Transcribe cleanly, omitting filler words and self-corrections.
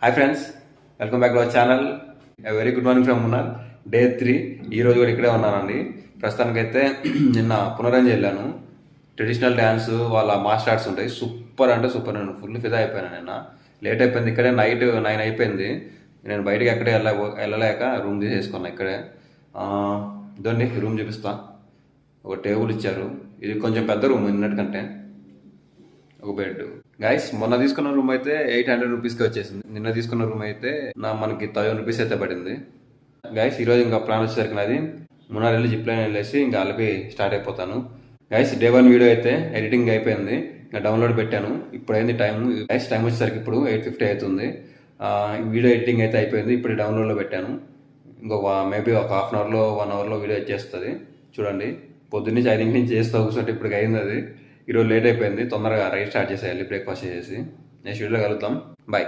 Hi friends, welcome back to our channel. Very good morning from Munnar. Day 3. ఈరోజు కూడా ఇక్కడే ఉన్నానండి. ప్రస్తుతానికైతే నిన్న పునరంజి వెళ్ళాను. ట్రెడిషనల్ డ్యాన్స్ వాళ్ళ మార్షల్ ఆర్ట్స్ ఉంటాయి. సూపర్ అంటే సూపర్. నేను ఫుల్ ఫిదా అయిపోయాను. నిన్న లేట్ అయిపోయింది. ఇక్కడే నైట్ 9 అయిపోయింది. నేను బయటికి ఎక్కడే వెళ్ళలేక రూమ్ తీసేసుకున్నా ఇక్కడే. ఇదండి రూమ్ చూపిస్తా. ఒక టేబుల్ ఇచ్చారు. ఇది కొంచెం పెద్ద రూమ్ నిన్నటికంటే. ఒక బెడ్. గైస్, మొన్న తీసుకున్న రూమ్ అయితే 800 రూపీస్కి వచ్చేసింది. నిన్న తీసుకున్న రూమ్ అయితే మనకి 1000 రూపీస్ అయితే పడింది. గైస్, ఈరోజు ఇంకా ప్లాన్ వచ్చేసరికి నాది మున్నార్ వెళ్ళి జిప్ లైన్ వెళ్ళేసి ఇంకా అలిపి స్టార్ట్ అయిపోతాను. గైస్, డే 1 వీడియో అయితే ఎడిటింగ్ అయిపోయింది. ఇంకా డౌన్లోడ్ పెట్టాను. ఇప్పుడు అయింది టైం. గైస్, టైం వచ్చేసరికి ఇప్పుడు 8:50 అవుతుంది. వీడియో ఎడిటింగ్ అయితే అయిపోయింది. ఇప్పుడు డౌన్లోడ్లో పెట్టాను. ఇంకొక మేబీ ఒక హాఫ్ అన్ అవర్లో 1 అవర్లో వీడియో వచ్చేస్తుంది. చూడండి, పొద్దున్నుంచి 5 నుంచి చేస్తూ కూర్చుంటే ఇప్పుడు అయింది అది. ఈరోజు లేట్ అయిపోయింది. తొందరగా రైస్ స్టార్ట్ చేసేయాలి బ్రేక్ఫాస్ట్ చేసేసి. నెక్స్ట్ వీడియోలో కలుద్దాం. బాయ్.